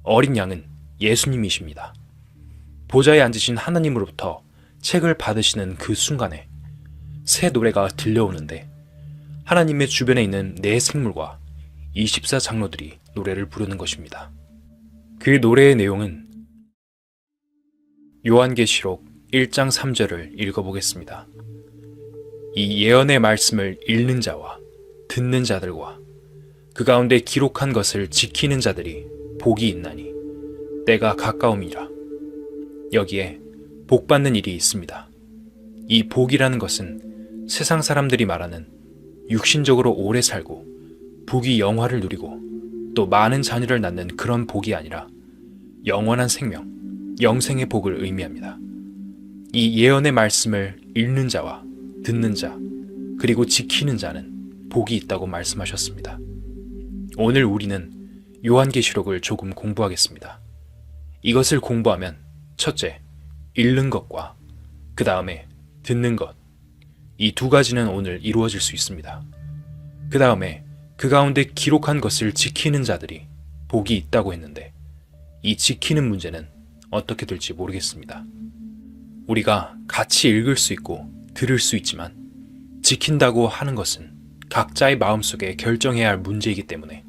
어린 양은 예수님이십니다. 보좌에 앉으신 하나님으로부터 책을 받으시는 그 순간에 새 노래가 들려오는데 하나님의 주변에 있는 네 생물과 24장로들이 노래를 부르는 것입니다. 그 노래의 내용은 요한계시록 1장 3절을 읽어보겠습니다. 이 예언의 말씀을 읽는 자와 듣는 자들과 그 가운데 기록한 것을 지키는 자들이 복이 있나니 때가 가까움이라. 여기에 복받는 일이 있습니다. 이 복이라는 것은 세상 사람들이 말하는 육신적으로 오래 살고 부귀 영화를 누리고 또 많은 자녀를 낳는 그런 복이 아니라 영원한 생명, 영생의 복을 의미합니다. 이 예언의 말씀을 읽는 자와 듣는 자, 그리고 지키는 자는 복이 있다고 말씀하셨습니다. 오늘 우리는 요한계시록을 조금 공부하겠습니다. 이것을 공부하면 첫째, 읽는 것과 그 다음에 듣는 것, 이 두 가지는 오늘 이루어질 수 있습니다. 그 다음에 그 가운데 기록한 것을 지키는 자들이 복이 있다고 했는데 이 지키는 문제는 어떻게 될지 모르겠습니다. 우리가 같이 읽을 수 있고 들을 수 있지만 지킨다고 하는 것은 각자의 마음속에 결정해야 할 문제이기 때문에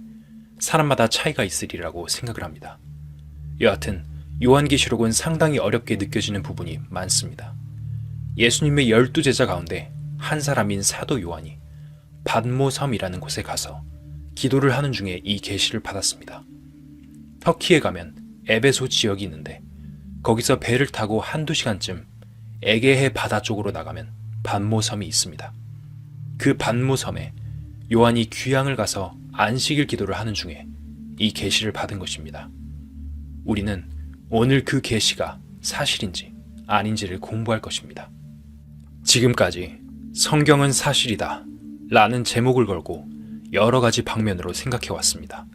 사람마다 차이가 있으리라고 생각을 합니다. 여하튼 요한계시록은 상당히 어렵게 느껴지는 부분이 많습니다. 예수님의 12제자 가운데 한 사람인 사도 요한이 받모섬이라는 곳에 가서 기도를 하는 중에 이 계시를 받았습니다. 터키에 가면 에베소 지역이 있는데 거기서 배를 타고 한두 시간쯤 에게해 바다 쪽으로 나가면 받모섬이 있습니다. 그 받모섬에 요한이 귀향을 가서 안식일 기도를 하는 중에 이 계시를 받은 것입니다. 우리는 오늘 그 계시가 사실인지 아닌지를 공부할 것입니다. 지금까지 성경은 사실이다 라는 제목을 걸고 여러 가지 방면으로 생각해 왔습니다.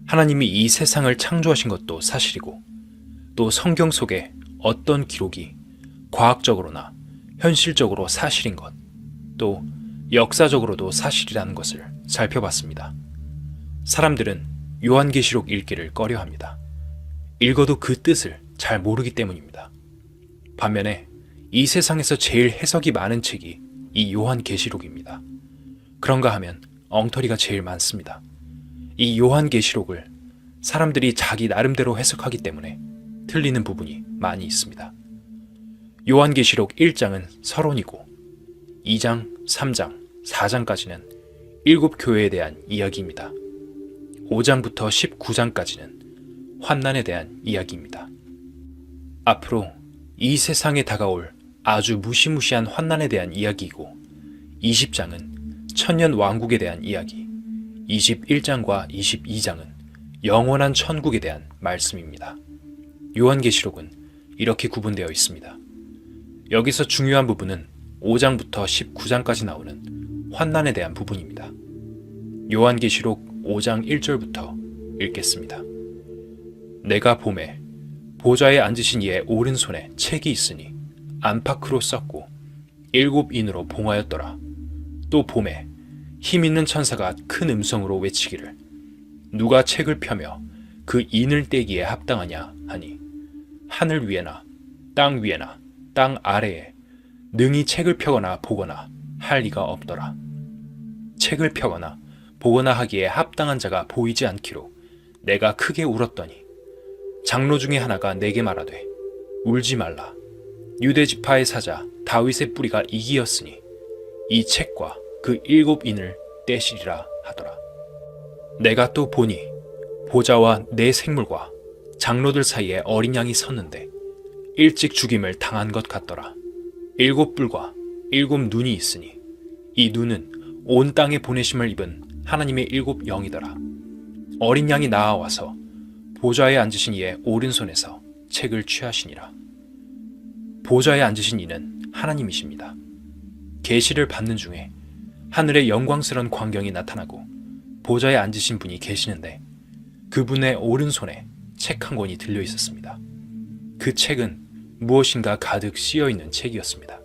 하나님이 이 세상을 창조하신 것도 사실이고 또 성경 속에 어떤 기록이 과학적으로나 현실적으로 사실인 것, 또 역사적으로도 사실이라는 것을 살펴봤습니다. 사람들은 요한계시록 읽기를 꺼려합니다. 읽어도 그 뜻을 잘 모르기 때문입니다. 반면에 이 세상에서 제일 해석이 많은 책이 이 요한계시록입니다. 그런가 하면 엉터리가 제일 많습니다. 이 요한계시록을 사람들이 자기 나름대로 해석하기 때문에 틀리는 부분이 많이 있습니다. 요한계시록 1장은 서론이고 2장, 3장, 4장까지는 7교회에 대한 이야기입니다. 5장부터 19장까지는 환난에 대한 이야기입니다. 앞으로 이 세상에 다가올 아주 무시무시한 환난에 대한 이야기이고 20장은 천년 왕국에 대한 이야기, 21장과 22장은 영원한 천국에 대한 말씀입니다. 요한계시록은 이렇게 구분되어 있습니다. 여기서 중요한 부분은 5장부터 19장까지 나오는 환난에 대한 부분입니다. 요한계시록 5장 1절부터 읽겠습니다. 내가 보매 보좌에 앉으신 이의 오른손에 책이 있으니 안팎으로 썼고 7인으로 봉하였더라. 또 보매 힘 있는 천사가 큰 음성으로 외치기를 누가 책을 펴며 그 인을 떼기에 합당하냐 하니 하늘 위에나 땅 위에나 땅 아래에 능히 책을 펴거나 보거나 할 리가 없더라. 책을 펴거나 보거나 하기에 합당한 자가 보이지 않기로 내가 크게 울었더니 장로 중에 하나가 내게 말하되 울지 말라. 유대 지파의 사자 다윗의 뿌리가 이기었으니 이 책과 그 7인을 떼시리라 하더라. 내가 또 보니 보좌와 네 생물과 장로들 사이에 어린 양이 섰는데 일찍 죽임을 당한 것 같더라. 7뿔과 7눈이 있으니 이 눈은 온 땅에 보내심을 입은 하나님의 7영이더라. 어린 양이 나아와서 보좌에 앉으신 이의 오른손에서 책을 취하시니라. 보좌에 앉으신 이는 하나님이십니다. 계시를 받는 중에 하늘의 영광스러운 광경이 나타나고 보좌에 앉으신 분이 계시는데 그분의 오른손에 책 한 권이 들려 있었습니다. 그 책은 무엇인가 가득 씌어 있는 책이었습니다.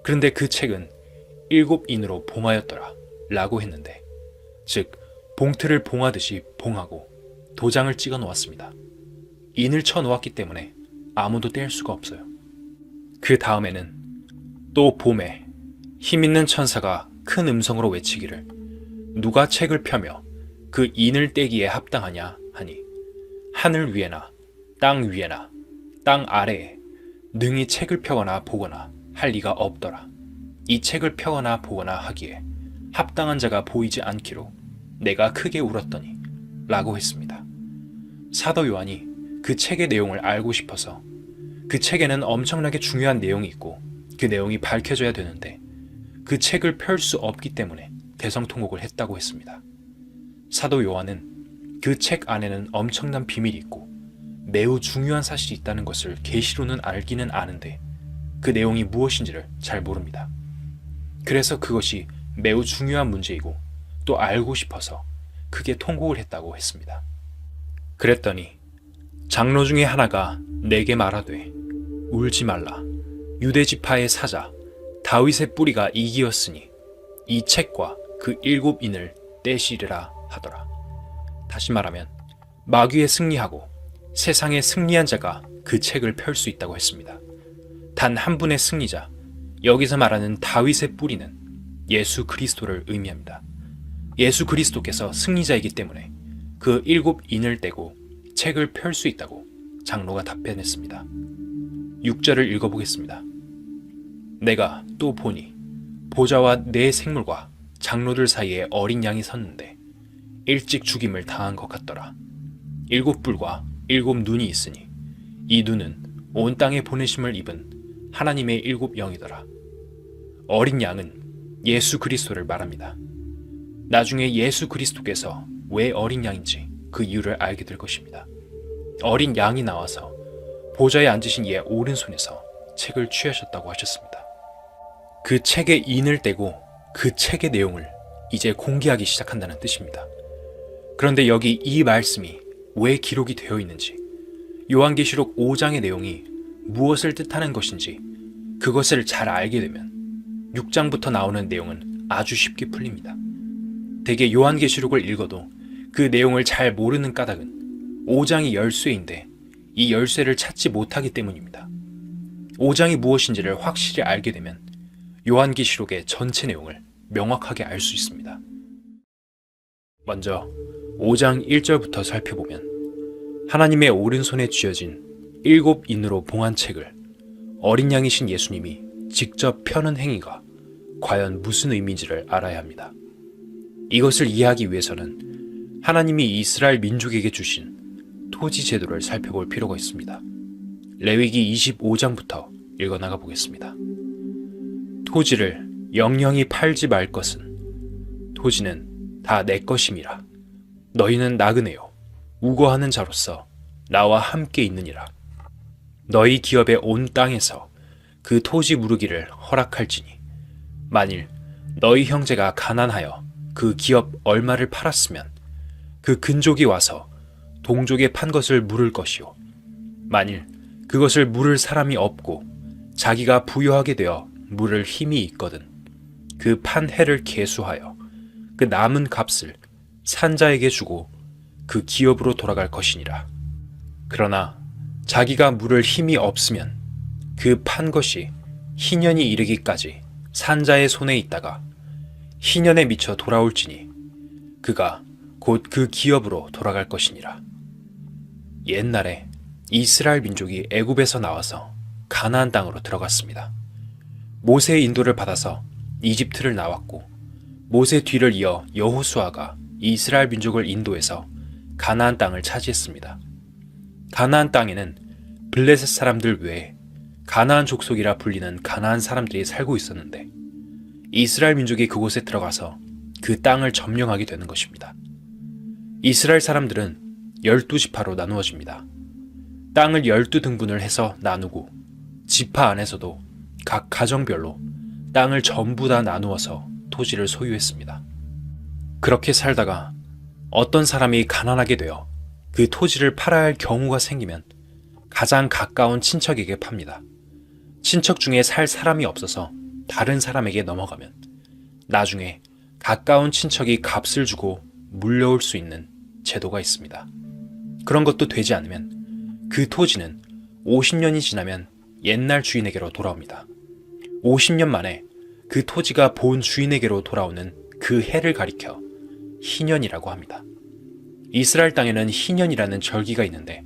그런데 그 책은 7인으로 봉하였더라 라고 했는데 즉 봉틀을 봉하듯이 봉하고 도장을 찍어 놓았습니다. 인을 쳐 놓았기 때문에 아무도 뗄 수가 없어요. 그 다음에는 또 봄에 힘있는 천사가 큰 음성으로 외치기를 누가 책을 펴며 그 인을 떼기에 합당하냐 하니 하늘 위에나 땅 위에나 땅 아래에 능히 책을 펴거나 보거나 할 리가 없더라. 이 책을 펴거나 보거나 하기에 합당한 자가 보이지 않기로 내가 크게 울었더니 라고 했습니다. 사도 요한이 그 책의 내용을 알고 싶어서 그 책에는 엄청나게 중요한 내용이 있고 그 내용이 밝혀져야 되는데 그 책을 펼 수 없기 때문에 대성통곡을 했다고 했습니다. 사도 요한은 그 책 안에는 엄청난 비밀이 있고 매우 중요한 사실이 있다는 것을 계시로는 알기는 아는데 그 내용이 무엇인지를 잘 모릅니다. 그래서 그것이 매우 중요한 문제이고 또 알고 싶어서 크게 통곡을 했다고 했습니다. 그랬더니 장로 중에 하나가 내게 말하되 울지 말라. 유대지파의 사자 다윗의 뿌리가 이기었으니 이 책과 그 7인을 떼시리라 하더라. 다시 말하면 마귀에 승리하고 세상에 승리한 자가 그 책을 펼 수 있다고 했습니다. 단 한 분의 승리자, 여기서 말하는 다윗의 뿌리는 예수 그리스도를 의미합니다. 예수 그리스도께서 승리자이기 때문에 그 7인을 떼고 책을 펼 수 있다고 장로가 답변했습니다. 6절을 읽어보겠습니다. 내가 또 보니 보좌와 네 생물과 장로들 사이에 어린 양이 섰는데 일찍 죽임을 당한 것 같더라. 7뿔과 7눈이 있으니 이 눈은 온 땅에 보내심을 입은 하나님의 7영이더라. 어린 양은 예수 그리스도를 말합니다. 나중에 예수 그리스도께서 왜 어린 양인지 그 이유를 알게 될 것입니다. 어린 양이 나와서 보좌에 앉으신 이의 오른손에서 책을 취하셨다고 하셨습니다. 그 책의 인을 떼고 그 책의 내용을 이제 공개하기 시작한다는 뜻입니다. 그런데 여기 이 말씀이 왜 기록이 되어 있는지, 요한계시록 5장의 내용이 무엇을 뜻하는 것인지 그것을 잘 알게 되면 6장부터 나오는 내용은 아주 쉽게 풀립니다. 대개 요한계시록을 읽어도 그 내용을 잘 모르는 까닭은 5장이 열쇠인데 이 열쇠를 찾지 못하기 때문입니다. 5장이 무엇인지를 확실히 알게 되면 요한계시록의 전체 내용을 명확하게 알 수 있습니다. 먼저 5장 1절부터 살펴보면 하나님의 오른손에 쥐어진 7인으로 봉한 책을 어린 양이신 예수님이 직접 펴는 행위가 과연 무슨 의미인지를 알아야 합니다. 이것을 이해하기 위해서는 하나님이 이스라엘 민족에게 주신 토지 제도를 살펴볼 필요가 있습니다. 레위기 25장부터 읽어나가 보겠습니다. 토지를 영영히 팔지 말 것은 토지는 다 내 것임이라. 너희는 나그네요 우거하는 자로서 나와 함께 있느니라. 너희 기업의 온 땅에서 그 토지 무르기를 허락할지니 만일 너희 형제가 가난하여 그 기업 얼마를 팔았으면 그 근족이 와서 동족에 판 것을 물을 것이요 만일 그것을 물을 사람이 없고 자기가 부유하게 되어 물을 힘이 있거든 그 판 해를 계수하여 그 남은 값을 산자에게 주고 그 기업으로 돌아갈 것이니라. 그러나 자기가 물을 힘이 없으면 그 판 것이 희년이 이르기까지 산자의 손에 있다가 희년에 미쳐 돌아올지니 그가 곧 그 기업으로 돌아갈 것이니라. 옛날에 이스라엘 민족이 애굽에서 나와서 가나안 땅으로 들어갔습니다. 모세의 인도를 받아서 이집트를 나왔고 모세 뒤를 이어 여호수아가 이스라엘 민족을 인도해서 가나안 땅을 차지했습니다. 가나안 땅에는 블레셋 사람들 외에 가나안 족속이라 불리는 가나안 사람들이 살고 있었는데 이스라엘 민족이 그곳에 들어가서 그 땅을 점령하게 되는 것입니다. 이스라엘 사람들은 12지파로 나누어집니다. 땅을 12등분을 해서 나누고 지파 안에서도 각 가정별로 땅을 전부 다 나누어서 토지를 소유했습니다. 그렇게 살다가 어떤 사람이 가난하게 되어 그 토지를 팔아야 할 경우가 생기면 가장 가까운 친척에게 팝니다. 친척 중에 살 사람이 없어서 다른 사람에게 넘어가면 나중에 가까운 친척이 값을 주고 물려올 수 있는 제도가 있습니다. 그런 것도 되지 않으면 그 토지는 50년이 지나면 옛날 주인에게로 돌아옵니다. 50년 만에 그 토지가 본 주인에게로 돌아오는 그 해를 가리켜 희년이라고 합니다. 이스라엘 땅에는 희년이라는 절기가 있는데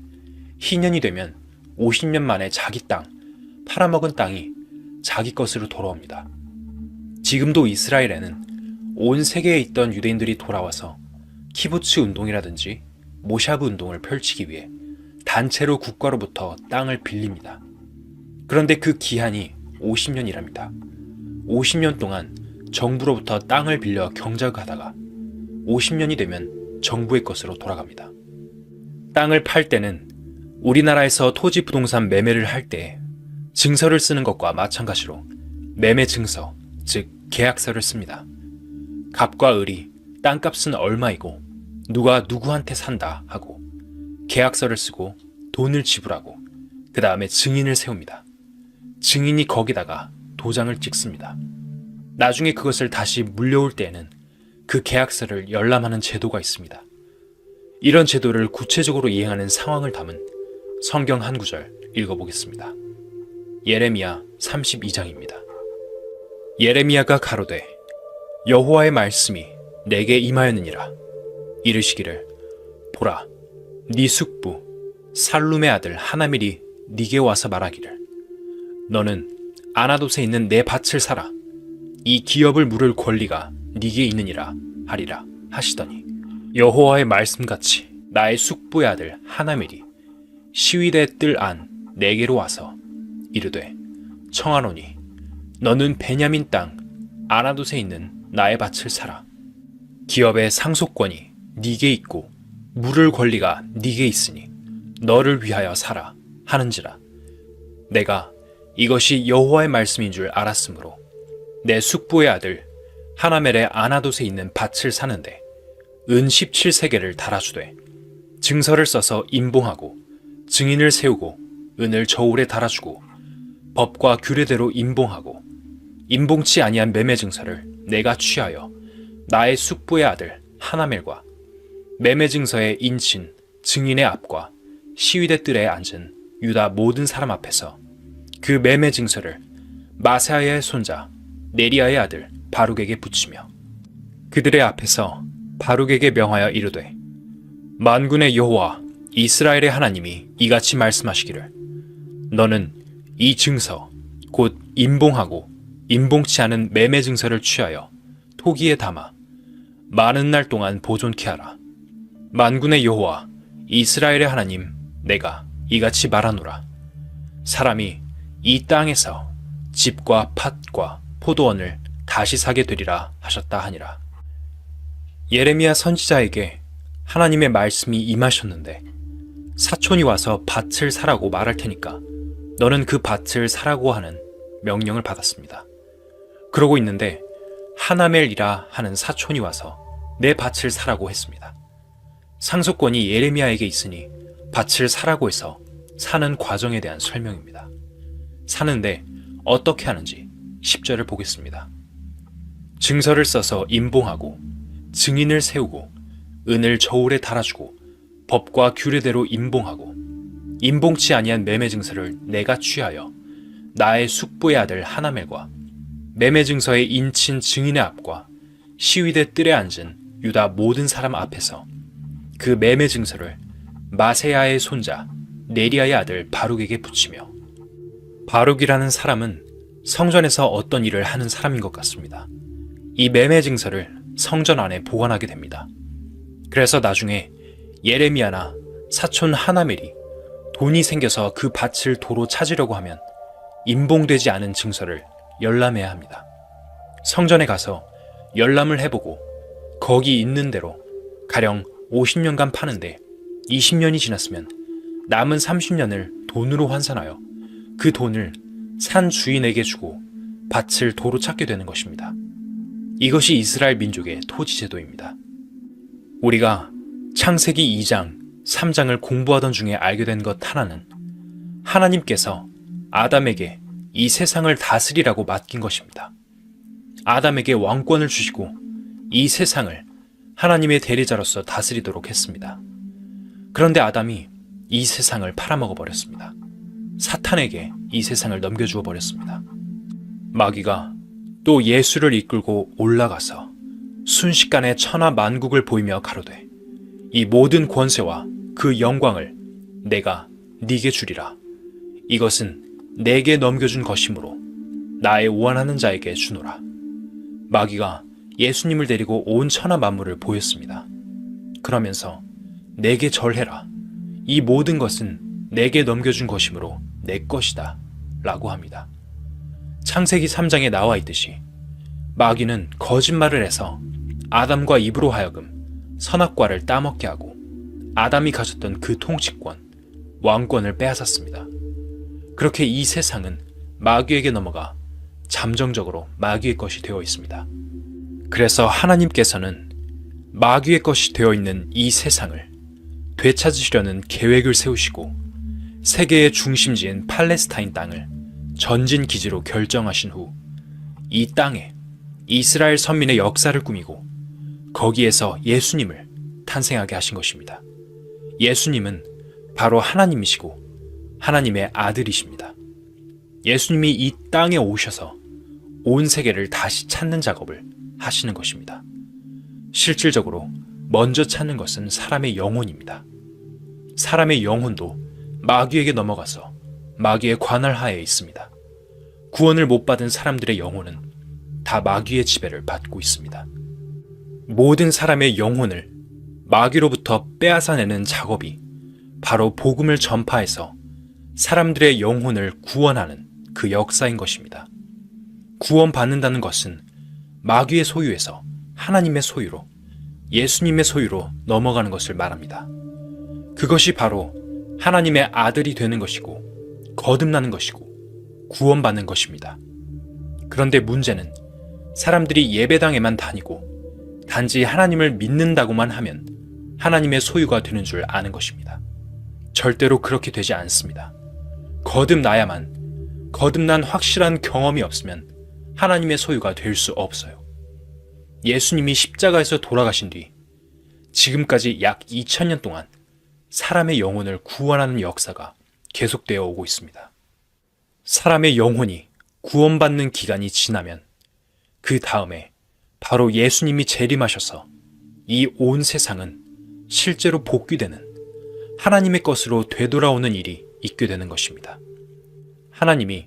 희년이 되면 50년 만에 자기 땅, 팔아먹은 땅이 자기 것으로 돌아옵니다. 지금도 이스라엘에는 온 세계에 있던 유대인들이 돌아와서 키부츠 운동이라든지 모샤브 운동을 펼치기 위해 단체로 국가로부터 땅을 빌립니다. 그런데 그 기한이 50년이랍니다. 50년 동안 정부로부터 땅을 빌려 경작하다가 50년이 되면 정부의 것으로 돌아갑니다. 땅을 팔 때는 우리나라에서 토지 부동산 매매를 할 때 증서를 쓰는 것과 마찬가지로 매매 증서, 즉 계약서를 씁니다. 갑과 을이 땅값은 얼마이고 누가 누구한테 산다 하고 계약서를 쓰고 돈을 지불하고 그 다음에 증인을 세웁니다. 증인이 거기다가 도장을 찍습니다. 나중에 그것을 다시 물려올 때에는 그 계약서를 열람하는 제도가 있습니다. 이런 제도를 구체적으로 이행하는 상황을 담은 성경 한 구절 읽어보겠습니다. 예레미야 32장입니다. 예레미야가 가로되 여호와의 말씀이 내게 임하였느니라. 이르시기를 보라, 네 숙부 살룸의 아들 하나멜이 네게 와서 말하기를 너는 아나돗에 있는 내 밭을 사라. 이 기업을 물을 권리가 네게 있느니라 하리라 하시더니 여호와의 말씀같이 나의 숙부의 아들 하나멜이 시위대 뜰 안 내게로 와서 이르되 청하노니 너는 베냐민 땅 아나돗에 있는 나의 밭을 사라. 기업의 상속권이 네게 있고 물을 권리가 네게 있으니 너를 위하여 사라 하는지라. 내가 이것이 여호와의 말씀인 줄 알았으므로 내 숙부의 아들 하나멜의 아나돗에 있는 밭을 사는데 은 17세겔을 달아주되 증서를 써서 임봉하고 증인을 세우고 은을 저울에 달아주고 법과 규례대로 임봉하고 임봉치 아니한 매매 증서를 내가 취하여 나의 숙부의 아들 하나멜과 매매 증서의 인친 증인의 앞과 시위대 뜰에 앉은 유다 모든 사람 앞에서 그 매매 증서를 마세아의 손자 네리야의 아들 바룩에게 붙이며 그들의 앞에서 바룩에게 명하여 이르되 만군의 여호와 이스라엘의 하나님이 이같이 말씀하시기를 너는 이 증서 곧 임봉하고 임봉치 않은 매매 증서를 취하여 토기에 담아 많은 날 동안 보존케 하라. 만군의 여호와 이스라엘의 하나님 내가 이같이 말하노라. 사람이 이 땅에서 집과 팥과 포도원을 다시 사게 되리라 하셨다 하니라. 예레미야 선지자에게 하나님의 말씀이 임하셨는데 사촌이 와서 밭을 사라고 말할 테니까 너는 그 밭을 사라고 하는 명령을 받았습니다. 그러고 있는데 하나멜이라 하는 사촌이 와서 내 밭을 사라고 했습니다. 상속권이 예레미야에게 있으니 밭을 사라고 해서 사는 과정에 대한 설명입니다. 사는데 어떻게 하는지 10절을 보겠습니다. 증서를 써서 임봉하고 증인을 세우고 은을 저울에 달아주고 법과 규례대로 임봉하고 임봉치 아니한 매매 증서를 내가 취하여 나의 숙부의 아들 하나멜과 매매 증서의 인친 증인의 앞과 시위대 뜰에 앉은 유다 모든 사람 앞에서 그 매매 증서를 마세야의 손자 네리야의 아들 바룩에게 붙이며 바룩이라는 사람은 성전에서 어떤 일을 하는 사람인 것 같습니다. 이 매매 증서를 성전 안에 보관하게 됩니다. 그래서 나중에 예레미야나 사촌 하나멜이 돈이 생겨서 그 밭을 도로 찾으려고 하면 임봉되지 않은 증서를 열람해야 합니다. 성전에 가서 열람을 해보고 거기 있는 대로 가령 50년간 파는데 20년이 지났으면 남은 30년을 돈으로 환산하여 그 돈을 산 주인에게 주고 밭을 도로 찾게 되는 것입니다. 이것이 이스라엘 민족의 토지 제도입니다. 우리가 창세기 2장, 3장을 공부하던 중에 알게 된 것 하나는 하나님께서 아담에게 이 세상을 다스리라고 맡긴 것입니다. 아담에게 왕권을 주시고 이 세상을 하나님의 대리자로서 다스리도록 했습니다. 그런데 아담이 이 세상을 팔아먹어 버렸습니다. 사탄에게 이 세상을 넘겨주어 버렸습니다. 마귀가 또 예수를 이끌고 올라가서 순식간에 천하 만국을 보이며 가로되 이 모든 권세와 그 영광을 내가 네게 주리라. 이것은 내게 넘겨준 것이므로 나의 원하는 자에게 주노라. 마귀가 예수님을 데리고 온 천하 만물을 보였습니다. 그러면서 내게 절해라. 이 모든 것은 내게 넘겨준 것이므로 내 것이다 라고 합니다. 창세기 3장에 나와 있듯이 마귀는 거짓말을 해서 아담과 이브로 하여금 선악과를 따먹게 하고 아담이 가졌던 그 통치권, 왕권을 빼앗았습니다. 그렇게 이 세상은 마귀에게 넘어가 잠정적으로 마귀의 것이 되어 있습니다. 그래서 하나님께서는 마귀의 것이 되어 있는 이 세상을 되찾으시려는 계획을 세우시고 세계의 중심지인 팔레스타인 땅을 전진 기지로 결정하신 후 이 땅에 이스라엘 선민의 역사를 꾸미고 거기에서 예수님을 탄생하게 하신 것입니다. 예수님은 바로 하나님이시고 하나님의 아들이십니다. 예수님이 이 땅에 오셔서 온 세계를 다시 찾는 작업을 하시는 것입니다. 실질적으로 먼저 찾는 것은 사람의 영혼입니다. 사람의 영혼도 마귀에게 넘어가서 마귀의 관할 하에 있습니다. 구원을 못 받은 사람들의 영혼은 다 마귀의 지배를 받고 있습니다. 모든 사람의 영혼을 마귀로부터 빼앗아내는 작업이 바로 복음을 전파해서 사람들의 영혼을 구원하는 그 역사인 것입니다. 구원받는다는 것은 마귀의 소유에서 하나님의 소유로, 예수님의 소유로 넘어가는 것을 말합니다. 그것이 바로 하나님의 아들이 되는 것이고 거듭나는 것이고 구원받는 것입니다. 그런데 문제는 사람들이 예배당에만 다니고 단지 하나님을 믿는다고만 하면 하나님의 소유가 되는 줄 아는 것입니다. 절대로 그렇게 되지 않습니다. 거듭난 확실한 경험이 없으면 하나님의 소유가 될 수 없어요. 예수님이 십자가에서 돌아가신 뒤 지금까지 약 2000년 동안 사람의 영혼을 구원하는 역사가 계속되어 오고 있습니다. 사람의 영혼이 구원받는 기간이 지나면 그 다음에 바로 예수님이 재림하셔서 이 온 세상은 실제로 복귀되는 하나님의 것으로 되돌아오는 일이 있게 되는 것입니다. 하나님이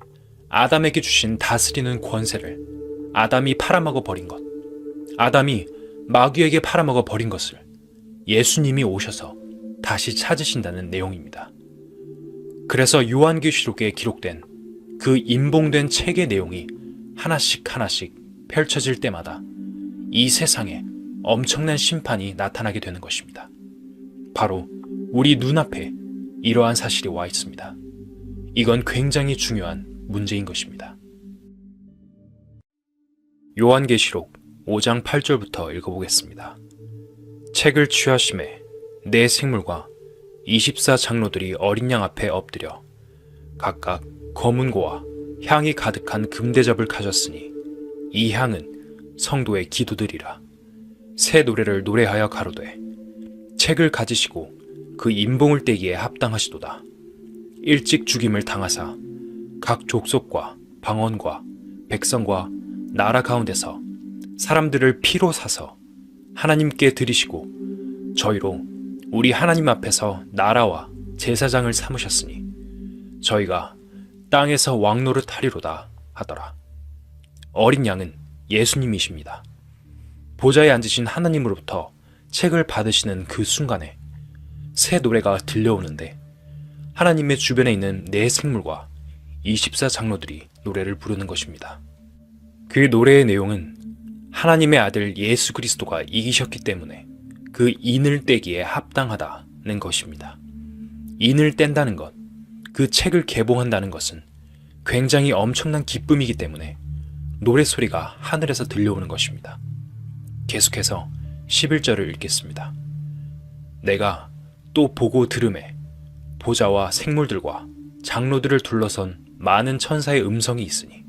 아담에게 주신 다스리는 권세를 아담이 팔아먹어 버린 것, 아담이 마귀에게 팔아먹어 버린 것을 예수님이 오셔서 다시 찾으신다는 내용입니다. 그래서 요한계시록에 기록된 그 임봉된 책의 내용이 하나씩 펼쳐질 때마다 이 세상에 엄청난 심판이 나타나게 되는 것입니다. 바로 우리 눈앞에 이러한 사실이 와 있습니다. 이건 굉장히 중요한 문제인 것입니다. 요한계시록 5장 8절부터 읽어보겠습니다. 책을 취하심에 네 생물과 24장로들이 어린 양 앞에 엎드려 각각 검은 고와 향이 가득한 금대접을 가졌으니 이 향은 성도의 기도들이라. 새 노래를 노래하여 가로되 책을 가지시고 그 임봉을 떼기에 합당하시도다. 일찍 죽임을 당하사 각 족속과 방언과 백성과 나라 가운데서 사람들을 피로 사서 하나님께 드리시고 저희로 우리 하나님 앞에서 나라와 제사장을 삼으셨으니 저희가 땅에서 왕노릇 하리로다 하더라. 어린 양은 예수님이십니다. 보좌에 앉으신 하나님으로부터 책을 받으시는 그 순간에 새 노래가 들려오는데 하나님의 주변에 있는 네 생물과 24장로들이 노래를 부르는 것입니다. 그 노래의 내용은 하나님의 아들 예수 그리스도가 이기셨기 때문에 그 인을 떼기에 합당하다는 것입니다. 인을 뗀다는 것, 그 책을 개봉한다는 것은 굉장히 엄청난 기쁨이기 때문에 노랫소리가 하늘에서 들려오는 것입니다. 계속해서 11절을 읽겠습니다. 내가 또 보고 들음에 보좌와 생물들과 장로들을 둘러선 많은 천사의 음성이 있으니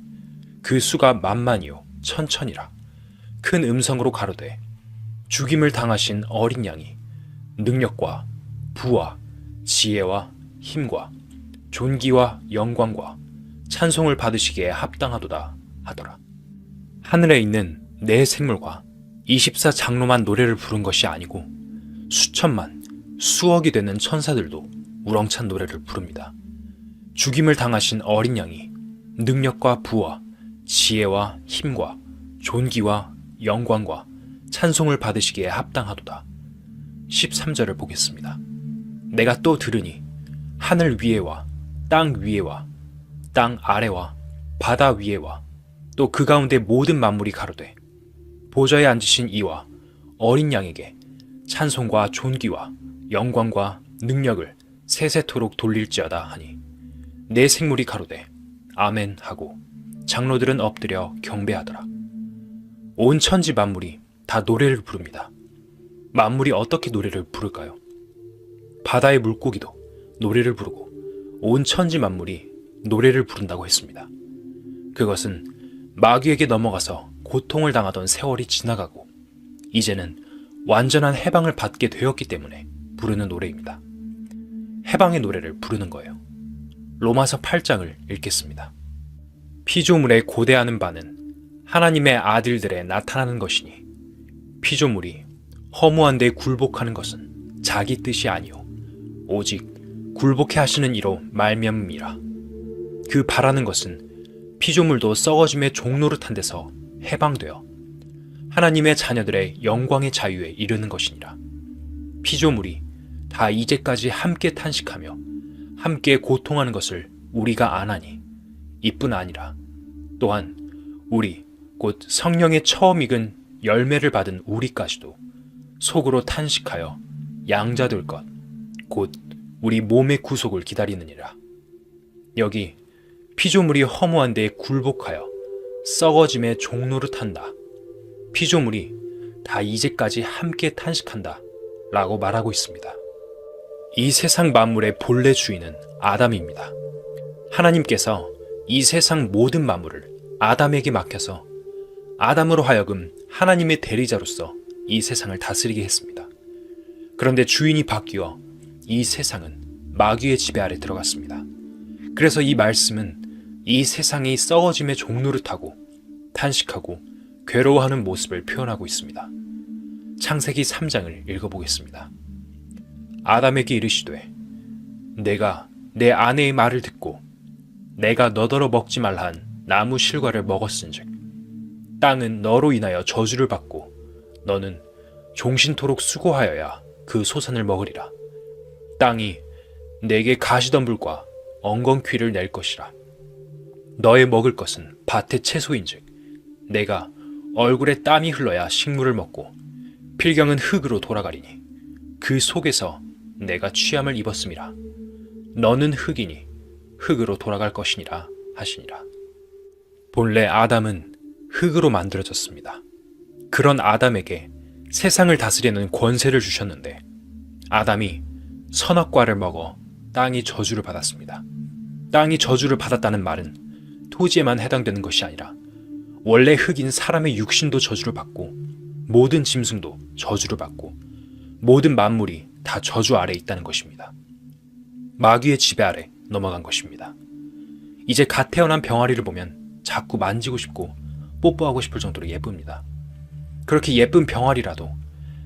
그 수가 만만이요 천천이라. 큰 음성으로 가로되 죽임을 당하신 어린 양이 능력과 부와 지혜와 힘과 존귀와 영광과 찬송을 받으시기에 합당하도다 하더라. 하늘에 있는 네 생물과 24장로만 노래를 부른 것이 아니고 수천만, 수억이 되는 천사들도 우렁찬 노래를 부릅니다. 죽임을 당하신 어린 양이 능력과 부와 지혜와 힘과 존귀와 영광과 찬송을 받으시기에 합당하도다. 13절을 보겠습니다. 내가 또 들으니 하늘 위에와 땅 위에와 땅 아래와 바다 위에와 또 그 가운데 모든 만물이 가로되 보좌에 앉으신 이와 어린 양에게 찬송과 존귀와 영광과 능력을 세세토록 돌릴지어다 하니 네 생물이 가로되 아멘 하고 장로들은 엎드려 경배하더라. 온 천지 만물이 다 노래를 부릅니다. 만물이 어떻게 노래를 부를까요? 바다의 물고기도 노래를 부르고 온 천지 만물이 노래를 부른다고 했습니다. 그것은 마귀에게 넘어가서 고통을 당하던 세월이 지나가고 이제는 완전한 해방을 받게 되었기 때문에 부르는 노래입니다. 해방의 노래를 부르는 거예요. 로마서 8장을 읽겠습니다. 피조물에 고대하는 바는 하나님의 아들들에 나타나는 것이니 피조물이 허무한 데 굴복하는 것은 자기 뜻이 아니요 오직 굴복해 하시는 이로 말미암음이라. 그 바라는 것은 피조물도 썩어짐의 종노릇한 데서 해방되어 하나님의 자녀들의 영광의 자유에 이르는 것이니라. 피조물이 다 이제까지 함께 탄식하며 함께 고통하는 것을 우리가 아나니 이뿐 아니라 또한 우리 곧 성령의 처음 익은 열매를 받은 우리까지도 속으로 탄식하여 양자될 것 곧 우리 몸의 구속을 기다리느니라. 여기 피조물이 허무한 데에 굴복하여 썩어짐의 종노릇한다. 피조물이 다 이제까지 함께 탄식한다 라고 말하고 있습니다. 이 세상 만물의 본래 주인은 아담입니다. 하나님께서 이 세상 모든 만물을 아담에게 맡겨서 아담으로 하여금 하나님의 대리자로서 이 세상을 다스리게 했습니다. 그런데 주인이 바뀌어 이 세상은 마귀의 지배 아래 들어갔습니다. 그래서 이 말씀은 이 세상이 썩어짐의 종노릇하고 탄식하고 괴로워하는 모습을 표현하고 있습니다. 창세기 3장을 읽어보겠습니다. 아담에게 이르시되 내가 내 아내의 말을 듣고 내가 너더러 먹지 말라 한 나무 실과를 먹었은즉 땅은 너로 인하여 저주를 받고 너는 종신토록 수고하여야 그 소산을 먹으리라. 땅이 내게 가시덤불과 엉겅퀴를 낼 것이라. 너의 먹을 것은 밭의 채소인즉 내가 얼굴에 땀이 흘러야 식물을 먹고 필경은 흙으로 돌아가리니 그 속에서 내가 취함을 입었음이라. 너는 흙이니 흙으로 돌아갈 것이니라 하시니라. 본래 아담은 흙으로 만들어졌습니다. 그런 아담에게 세상을 다스리는 권세를 주셨는데 아담이 선악과를 먹어 땅이 저주를 받았습니다. 땅이 저주를 받았다는 말은 토지에만 해당되는 것이 아니라 원래 흙인 사람의 육신도 저주를 받고 모든 짐승도 저주를 받고 모든 만물이 다 저주 아래에 있다는 것입니다. 마귀의 지배 아래 넘어간 것입니다. 이제 갓 태어난 병아리를 보면 자꾸 만지고 싶고 뽀뽀하고 싶을 정도로 예쁩니다. 그렇게 예쁜 병아리라도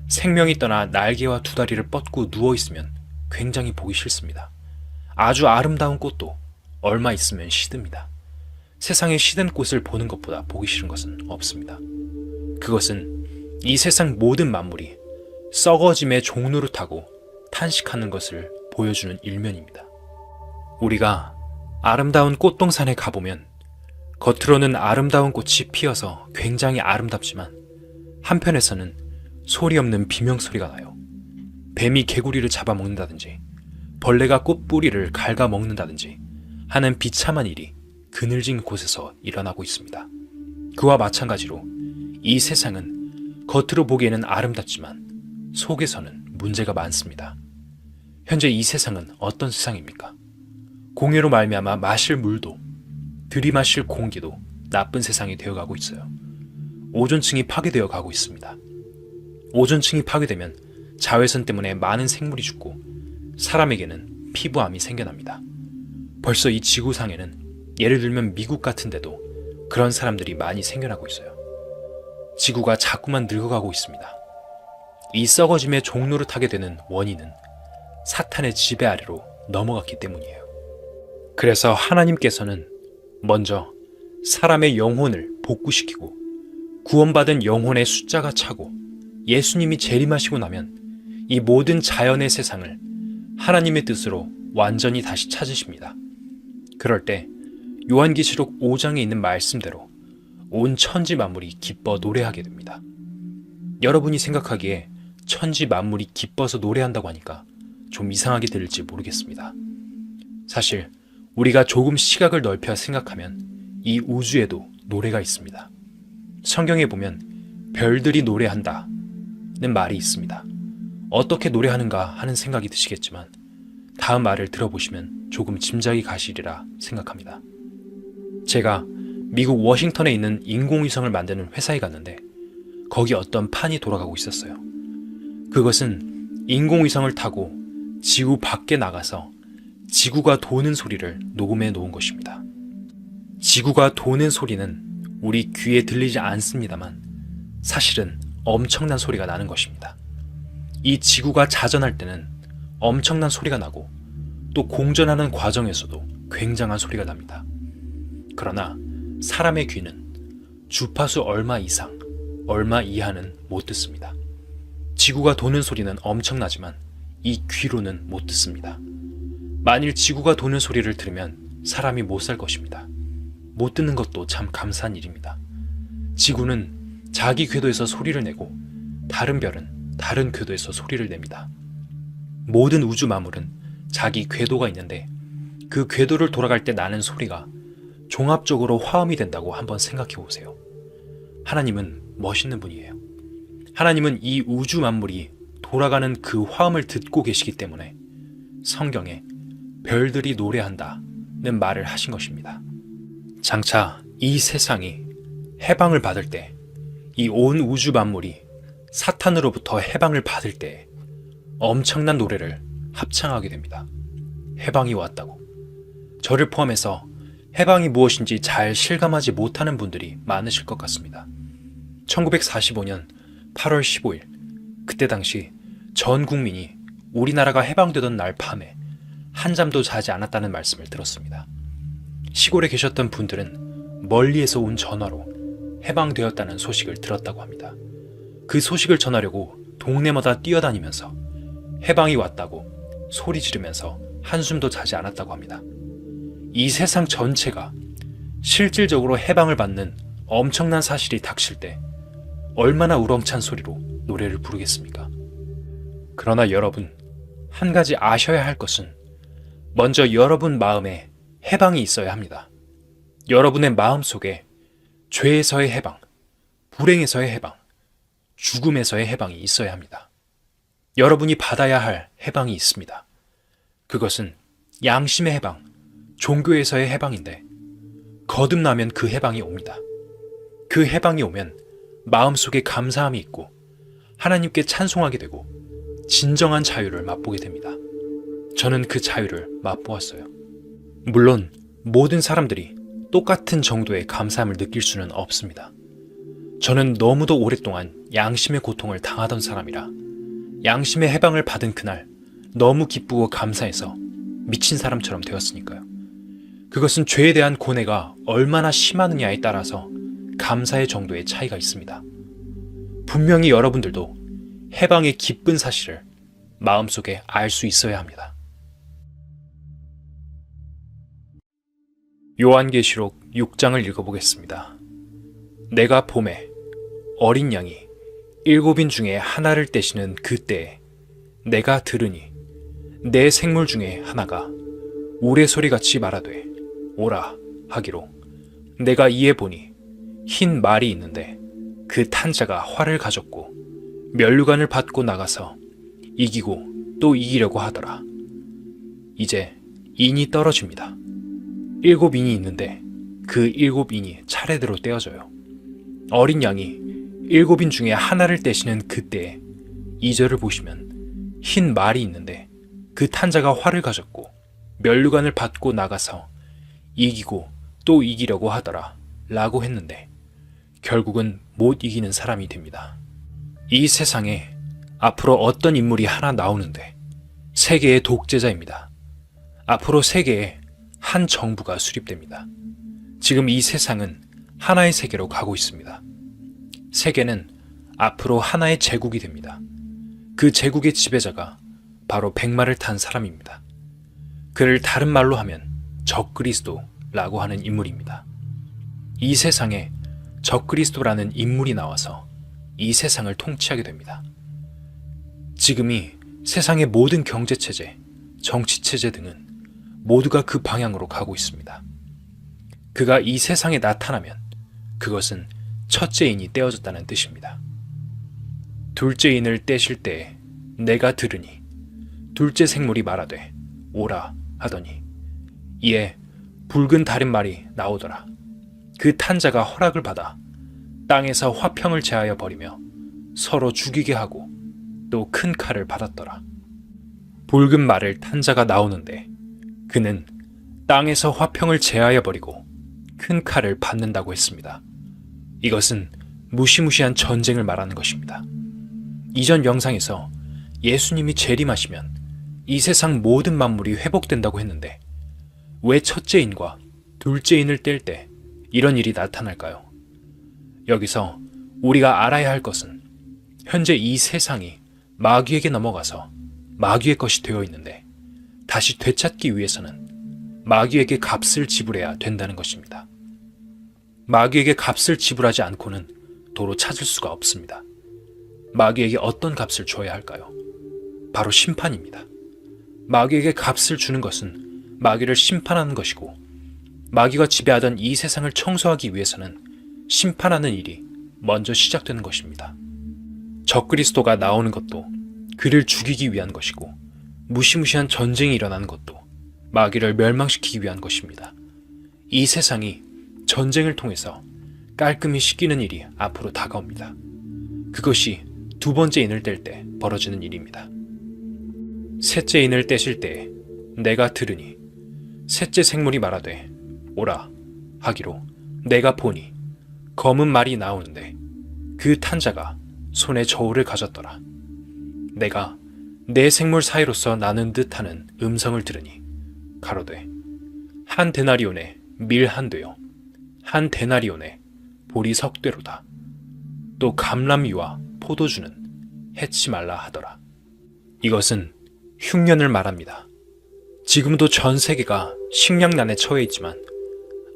생명이 떠나 날개와 두 다리를 뻗고 누워있으면 굉장히 보기 싫습니다. 아주 아름다운 꽃도 얼마 있으면 시듭니다. 세상에 시든 꽃을 보는 것보다 보기 싫은 것은 없습니다. 그것은 이 세상 모든 만물이 썩어짐의 종노릇하고 탄식하는 것을 보여주는 일면입니다. 우리가 아름다운 꽃동산에 가보면 겉으로는 아름다운 꽃이 피어서 굉장히 아름답지만 한편에서는 소리 없는 비명소리가 나요. 뱀이 개구리를 잡아먹는다든지 벌레가 꽃뿌리를 갉아먹는다든지 하는 비참한 일이 그늘진 곳에서 일어나고 있습니다. 그와 마찬가지로 이 세상은 겉으로 보기에는 아름답지만 속에서는 문제가 많습니다. 현재 이 세상은 어떤 세상입니까? 공해로 말미암아 마실 물도 들이마실 공기도 나쁜 세상이 되어가고 있어요. 오존층이 파괴되어 가고 있습니다. 오존층이 파괴되면 자외선 때문에 많은 생물이 죽고 사람에게는 피부암이 생겨납니다. 벌써 이 지구상에는 예를 들면 미국 같은 데도 그런 사람들이 많이 생겨나고 있어요. 지구가 자꾸만 늙어가고 있습니다. 이 썩어짐의 종로를 타게 되는 원인은 사탄의 지배 아래로 넘어갔기 때문이에요. 그래서 하나님께서는 먼저 사람의 영혼을 복구시키고 구원받은 영혼의 숫자가 차고 예수님이 재림하시고 나면 이 모든 자연의 세상을 하나님의 뜻으로 완전히 다시 찾으십니다. 그럴 때 요한계시록 5장에 있는 말씀대로 온 천지 만물이 기뻐 노래하게 됩니다. 여러분이 생각하기에 천지 만물이 기뻐서 노래한다고 하니까 좀 이상하게 들릴지 모르겠습니다. 사실 우리가 조금 시각을 넓혀 생각하면 이 우주에도 노래가 있습니다. 성경에 보면 별들이 노래한다는 말이 있습니다. 어떻게 노래하는가 하는 생각이 드시겠지만 다음 말을 들어보시면 조금 짐작이 가시리라 생각합니다. 제가 미국 워싱턴에 있는 인공위성을 만드는 회사에 갔는데 거기 어떤 판이 돌아가고 있었어요. 그것은 인공위성을 타고 지구 밖에 나가서 지구가 도는 소리를 녹음해 놓은 것입니다. 지구가 도는 소리는 우리 귀에 들리지 않습니다만 사실은 엄청난 소리가 나는 것입니다. 이 지구가 자전할 때는 엄청난 소리가 나고 또 공전하는 과정에서도 굉장한 소리가 납니다. 그러나 사람의 귀는 주파수 얼마 이상, 얼마 이하는 못 듣습니다. 지구가 도는 소리는 엄청나지만 이 귀로는 못 듣습니다. 만일 지구가 도는 소리를 들으면 사람이 못 살 것입니다. 못 듣는 것도 참 감사한 일입니다. 지구는 자기 궤도에서 소리를 내고 다른 별은 다른 궤도에서 소리를 냅니다. 모든 우주 만물은 자기 궤도가 있는데 그 궤도를 돌아갈 때 나는 소리가 종합적으로 화음이 된다고 한번 생각해 보세요. 하나님은 멋있는 분이에요. 하나님은 이 우주 만물이 돌아가는 그 화음을 듣고 계시기 때문에 성경에 별들이 노래한다는 말을 하신 것입니다. 장차 이 세상이 해방을 받을 때, 이 온 우주 만물이 사탄으로부터 해방을 받을 때 엄청난 노래를 합창하게 됩니다. 해방이 왔다고. 저를 포함해서 해방이 무엇인지 잘 실감하지 못하는 분들이 많으실 것 같습니다. 1945년 8월 15일, 그때 당시 전 국민이 우리나라가 해방되던 날 밤에 한잠도 자지 않았다는 말씀을 들었습니다. 시골에 계셨던 분들은 멀리에서 온 전화로 해방되었다는 소식을 들었다고 합니다. 그 소식을 전하려고 동네마다 뛰어다니면서 해방이 왔다고 소리 지르면서 한숨도 자지 않았다고 합니다. 이 세상 전체가 실질적으로 해방을 받는 엄청난 사실이 닥칠 때 얼마나 우렁찬 소리로 노래를 부르겠습니까? 그러나 여러분, 한 가지 아셔야 할 것은 먼저 여러분 마음에 해방이 있어야 합니다. 여러분의 마음 속에 죄에서의 해방, 불행에서의 해방, 죽음에서의 해방이 있어야 합니다. 여러분이 받아야 할 해방이 있습니다. 그것은 양심의 해방, 종교에서의 해방인데 거듭나면 그 해방이 옵니다. 그 해방이 오면 마음속에 감사함이 있고 하나님께 찬송하게 되고 진정한 자유를 맛보게 됩니다. 저는 그 자유를 맛보았어요. 물론 모든 사람들이 똑같은 정도의 감사함을 느낄 수는 없습니다. 저는 너무도 오랫동안 양심의 고통을 당하던 사람이라 양심의 해방을 받은 그날 너무 기쁘고 감사해서 미친 사람처럼 되었으니까요. 그것은 죄에 대한 고뇌가 얼마나 심하느냐에 따라서 감사의 정도의 차이가 있습니다. 분명히 여러분들도 해방의 기쁜 사실을 마음속에 알 수 있어야 합니다. 요한계시록 6장을 읽어보겠습니다. 내가 봄에 어린 양이 7인 중에 하나를 떼시는 그때에 내가 들으니 내 생물 중에 하나가 우레소리같이 말하되 오라 하기로 내가 이에 보니 흰 말이 있는데 그 탄 자가 활을 가졌고 면류관을 받고 나가서 이기고 또 이기려고 하더라. 이제 인이 떨어집니다. 7인이 있는데 그 7인이 차례대로 떼어져요. 어린 양이 7인 중에 하나를 떼시는 그때에 2절을 보시면 흰 말이 있는데 그 탄자가 활을 가졌고 면류관을 받고 나가서 이기고 또 이기려고 하더라 라고 했는데 결국은 못 이기는 사람이 됩니다. 이 세상에 앞으로 어떤 인물이 하나 나오는데 세계의 독재자입니다. 앞으로 세계에 한 정부가 수립됩니다. 지금 이 세상은 하나의 세계로 가고 있습니다. 세계는 앞으로 하나의 제국이 됩니다. 그 제국의 지배자가 바로 백마를 탄 사람입니다. 그를 다른 말로 하면 적그리스도라고 하는 인물입니다. 이 세상에 적그리스도라는 인물이 나와서 이 세상을 통치하게 됩니다. 지금이 세상의 모든 경제체제, 정치체제 등은 모두가 그 방향으로 가고 있습니다. 그가 이 세상에 나타나면 그것은 첫째인이 떼어졌다는 뜻입니다. 둘째인을 떼실 때에 내가 들으니 둘째 생물이 말하되 오라 하더니 이에 붉은 다림말이 나오더라. 그 탄자가 허락을 받아 땅에서 화평을 제하여 버리며 서로 죽이게 하고 또 큰 칼을 받았더라. 붉은 말을 탄 자가 나오는데 그는 땅에서 화평을 제하여 버리고 큰 칼을 받는다고 했습니다. 이것은 무시무시한 전쟁을 말하는 것입니다. 이전 영상에서 예수님이 재림하시면 이 세상 모든 만물이 회복된다고 했는데 왜 첫째인과 둘째인을 뗄 때 이런 일이 나타날까요? 여기서 우리가 알아야 할 것은 현재 이 세상이 마귀에게 넘어가서 마귀의 것이 되어 있는데 다시 되찾기 위해서는 마귀에게 값을 지불해야 된다는 것입니다. 마귀에게 값을 지불하지 않고는 도로 찾을 수가 없습니다. 마귀에게 어떤 값을 줘야 할까요? 바로 심판입니다. 마귀에게 값을 주는 것은 마귀를 심판하는 것이고 마귀가 지배하던 이 세상을 청소하기 위해서는 심판하는 일이 먼저 시작되는 것입니다. 적그리스도가 나오는 것도 그를 죽이기 위한 것이고 무시무시한 전쟁이 일어나는 것도 마귀를 멸망시키기 위한 것입니다. 이 세상이 전쟁을 통해서 깔끔히 씻기는 일이 앞으로 다가옵니다. 그것이 두 번째 인을 뗄 때 벌어지는 일입니다. 셋째 인을 떼실 때에 내가 들으니 셋째 생물이 말하되 오라 하기로 내가 보니 검은 말이 나오는데 그 탄자가 손에 저울을 가졌더라. 내가 내 생물 사이로서 나는 듯하는 음성을 들으니 가로되 한 데나리온에 밀 한 되요 한 데나리온에 보리 석 되로다. 또 감람유와 포도주는 해치 말라 하더라. 이것은 흉년을 말합니다. 지금도 전 세계가 식량난에 처해 있지만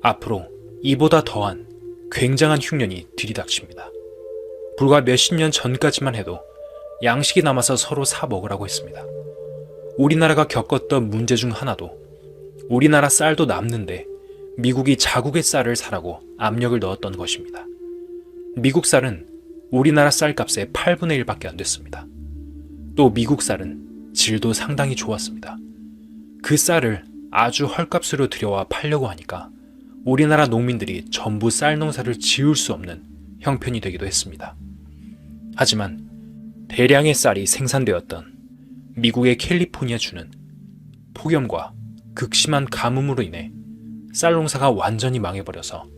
앞으로 이보다 더한 굉장한 흉년이 들이닥칩니다. 불과 몇십 년 전까지만 해도 양식이 남아서 서로 사 먹으라고 했습니다. 우리나라가 겪었던 문제 중 하나도 우리나라 쌀도 남는데 미국이 자국의 쌀을 사라고 압력을 넣었던 것입니다. 미국 쌀은 우리나라 쌀값의 8분의 1밖에 안 됐습니다. 또 미국 쌀은 질도 상당히 좋았습니다. 그 쌀을 아주 헐값으로 들여와 팔려고 하니까 우리나라 농민들이 전부 쌀 농사를 지을 수 없는 형편이 되기도 했습니다. 하지만 대량의 쌀이 생산되었던 미국의 캘리포니아주는 폭염과 극심한 가뭄으로 인해 쌀 농사가 완전히 망해버려서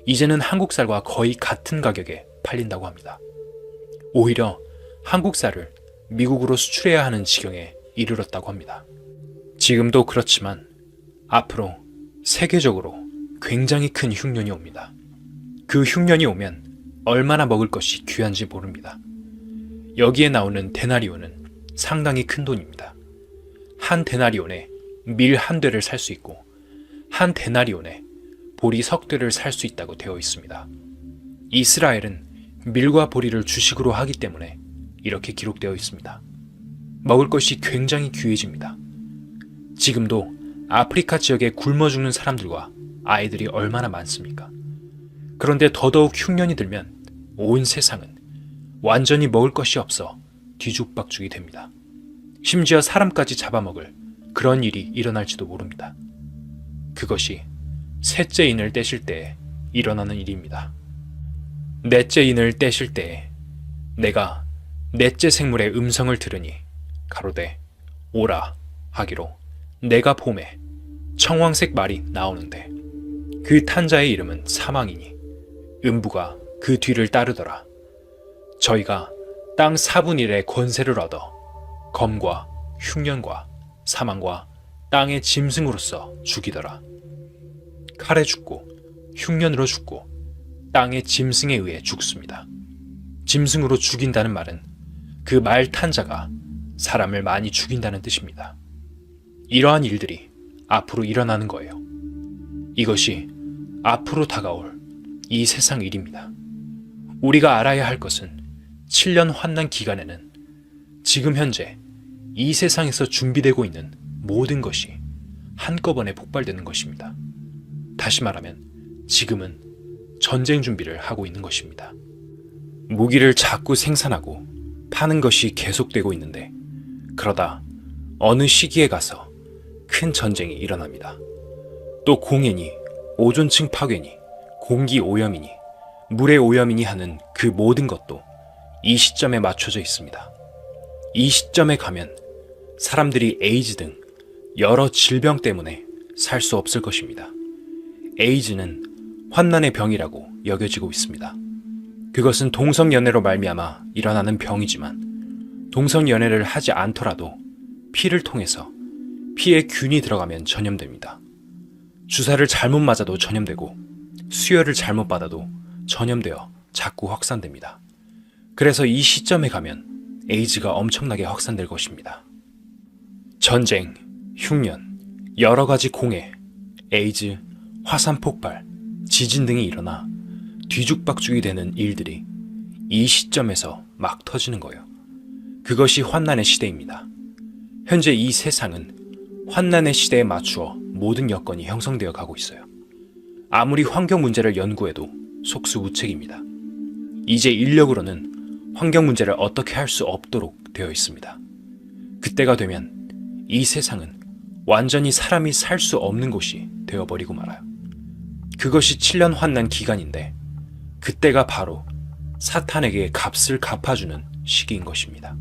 이제는 한국 쌀과 거의 같은 가격에 팔린다고 합니다. 오히려 한국 쌀을 미국으로 수출해야 하는 지경에 이르렀다고 합니다. 지금도 그렇지만 앞으로 세계적으로 굉장히 큰 흉년이 옵니다. 그 흉년이 오면 얼마나 먹을 것이 귀한지 모릅니다. 여기에 나오는 데나리온은 상당히 큰 돈입니다. 한 데나리온에 밀 한 대를 살 수 있고 한 데나리온에 보리 석 대를 살 수 있다고 되어 있습니다. 이스라엘은 밀과 보리를 주식으로 하기 때문에 이렇게 기록되어 있습니다. 먹을 것이 굉장히 귀해집니다. 지금도 아프리카 지역에 굶어 죽는 사람들과 아이들이 얼마나 많습니까? 그런데 더더욱 흉년이 들면 온 세상은 완전히 먹을 것이 없어 뒤죽박죽이 됩니다. 심지어 사람까지 잡아먹을 그런 일이 일어날지도 모릅니다. 그것이 셋째 인을 떼실 때에 일어나는 일입니다. 넷째 인을 떼실 때에 내가 넷째 생물의 음성을 들으니 가로되 오라 하기로 내가 봄에 청황색 말이 나오는데 그 탄자의 이름은 사망이니 음부가 그 뒤를 따르더라. 저희가 땅 4분의 1의 권세를 얻어 검과 흉년과 사망과 땅의 짐승으로서 죽이더라. 칼에 죽고 흉년으로 죽고 땅의 짐승에 의해 죽습니다. 짐승으로 죽인다는 말은 그 말 탄자가 사람을 많이 죽인다는 뜻입니다. 이러한 일들이 앞으로 일어나는 거예요. 이것이 앞으로 다가올 이 세상 일입니다. 우리가 알아야 할 것은 7년 환난 기간에는 지금 현재 이 세상에서 준비되고 있는 모든 것이 한꺼번에 폭발되는 것입니다. 다시 말하면 지금은 전쟁 준비를 하고 있는 것입니다. 무기를 자꾸 생산하고 파는 것이 계속되고 있는데 그러다 어느 시기에 가서 큰 전쟁이 일어납니다. 또 공해니, 오존층 파괴니, 공기 오염이니, 물의 오염이니 하는 그 모든 것도 이 시점에 맞춰져 있습니다. 이 시점에 가면 사람들이 에이즈 등 여러 질병 때문에 살 수 없을 것입니다. 에이즈는 환난의 병이라고 여겨지고 있습니다. 그것은 동성연애로 말미암아 일어나는 병이지만 동성연애를 하지 않더라도 피를 통해서 피에 균이 들어가면 전염됩니다. 주사를 잘못 맞아도 전염되고 수혈을 잘못 받아도 전염되어 자꾸 확산됩니다. 그래서 이 시점에 가면 에이즈가 엄청나게 확산될 것입니다. 전쟁, 흉년, 여러 가지 공해, 에이즈, 화산 폭발, 지진 등이 일어나 뒤죽박죽이 되는 일들이 이 시점에서 막 터지는 거예요. 그것이 환난의 시대입니다. 현재 이 세상은 환난의 시대에 맞추어 모든 여건이 형성되어 가고 있어요. 아무리 환경 문제를 연구해도 속수무책입니다. 이제 인력으로는 환경 문제를 어떻게 할 수 없도록 되어 있습니다. 그때가 되면 이 세상은 완전히 사람이 살 수 없는 곳이 되어버리고 말아요. 그것이 7년 환난 기간인데 그때가 바로 사탄에게 값을 갚아주는 시기인 것입니다.